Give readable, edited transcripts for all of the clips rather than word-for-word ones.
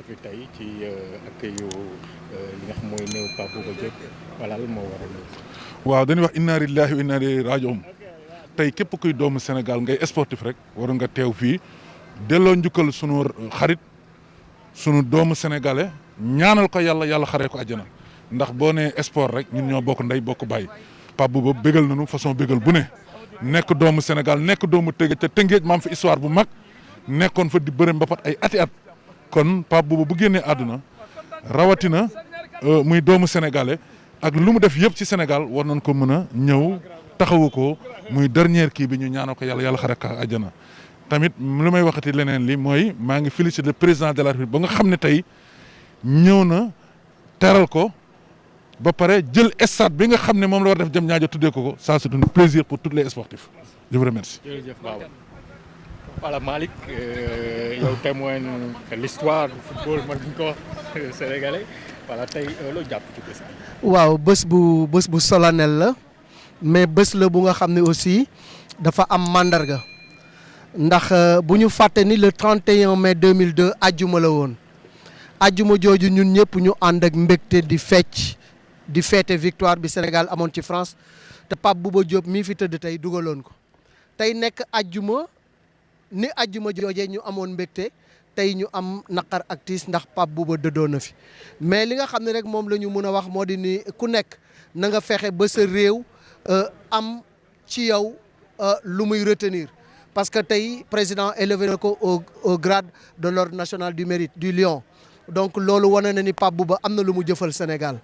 fi tey ci accueil li nga xam mooy néew Pape Bouba Diop voilà lan moo waral loolu. waaw dañuy wax inna lillahi wa inna ilayhi raji'un tey képp kuy doomu Sénégal ngay sportif rek war nga teew fii delloo njukkal sunu xarit sunu doomu sénégalais ñaanal ko yàlla xaree ko àjjana ndax boo nee sport rek ñun ñoo bokk ndey bokk bàyyi Pape Bouba bégal nañu façon bégal bu ne nekk doomu Sénégal nekk doomu Tëngéej te Tëngéej maam fi histoire bu mag nekkoon fa di bëre mbapat ay ati at kon Pape Bouba bu génnee àdduna rawatina muy doomu sénégalais ak lu mu def yëpp ci Sénégal war nañ ko mën a ñëw taxawu ko muy dernière kii bi ñu ñaanal ko yàlla xaree ko àjjana. tamit lu may waxati leneen li mooy maa ngi féliciter le président de la République ba nga xam ne tey ñëw na teral ko ba pare jël stade bi nga xam ne moom la war def jëm ñaajo tuddee ko ça c'est un plaisir pour tous les sportifs je vous remercie. jërëjëf Baba. voilà Malick yow témoin de l'histoire du football man bu ñu ko wax sénégalais voilà tey loo jàpp ci bés bi. waaw bés bu solennel la mais bés la bu nga xam ne aussi dafa am mandarga ndax bu ñu fàtte ni le 31 mai 2002 ajjuma la woon ajjuma jooju ñun ñëpp ñu ànd ak mbégte di fecc di fête victoire bi Sénégal amoon ci France te Pape Bouba Diop mii fi tëdd tey dugaloon ko tey nekk ajjuma ni ajjuma joojee ñu amoon mbégte tey ñu am naqar ak tiis ndax Pape Bouba dëddoo na fi mais li nga xam ne rek moom la ñu mën a wax moo di ni ku nekk na nga fexe ba sa réew am ci yow lu muy retenir parce que tey président élevé na ko au grade de l'ordre national du mérite du Lion donc loolu wane na ni Pape Bouba am na lu mu jëfal Sénégal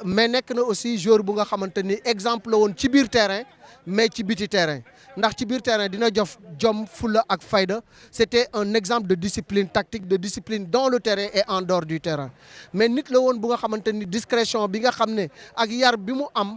mais nekk na aussi joueur bu nga xamante ni exemple la woon ci biir terrain mais ci biti terrain ndax ci biir terrain dina jof jom fulla ak fayda c'était un exemple de discipline tactique de discipline dans le terrain et en dehors du terrain mais nit la woon bu nga xamante ni discrétion bi nga xam ne ak yar bi mu am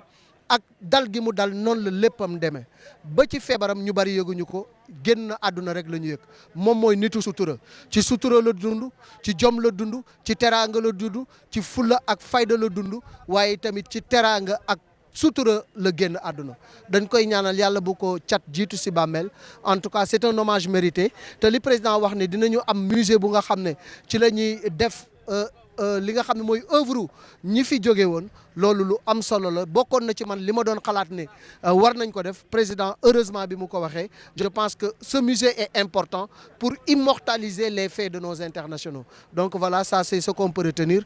ak dal gi mu dal noonu la léppam demee ba ci feebaram ñu bari yëguñu ko génn àdduna rek la ñu yëg moom mooy nitu sutura ci sutura la dund ci jom la dund ci teraanga la dund ci fulla ak fayda la dund waaye tamit ci teraanga ak sutura la génn àdduna dañ koy ñaanal yàlla bu ko cat jiitu si bàmmeel en tout cas c'est un hommage mérité te li président wax ne dinañu am musée bu nga xam ne ci la ñuy def li nga xam ne mooy œuvre ñi fi jóge woon loolu lu am solo la bokkoon na ci man li ma doon xalaat ne war nañ ko def président heureusement bi mu ko waxee je pense que ce musée est important pour immortaliser les faits de nos internationaux donc voilà ça c'est ce qu'on peut retenir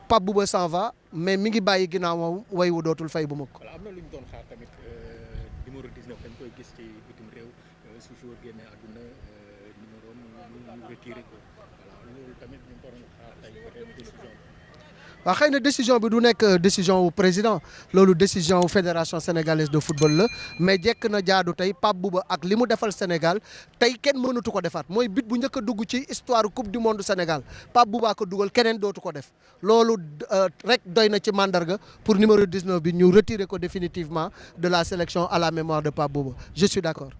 Pape Bouba s'en va mais mi ngi bàyyi ginnaawam way wu dootul fay bu mukk. voilà am na lu ñu doon xaar tamit numéro 19 dañ koy gis ci bitim réew su jour génne àdduna numéro ñu retiré ko voilà loolu tamit ñu doon xaar tey peut-être décision. waaw xëy na décision bi du nekk décision wu président loolu décision wu fédération sénégalaise de football la mais jekk na jaadu tey Pape Bouba ak li mu defal Sénégal tey kenn mënatu ko defaat mooy but bu njëkk a dugg ci histoire coupe du monde Sénégal Pape Bouba ko dugal keneen dootu ko def loolu rek doy na ci mandarga pour numéro 19 bi ñu retirer ko définitivement de la sélection à la mémoire de Pape Bouba je suis d'accord.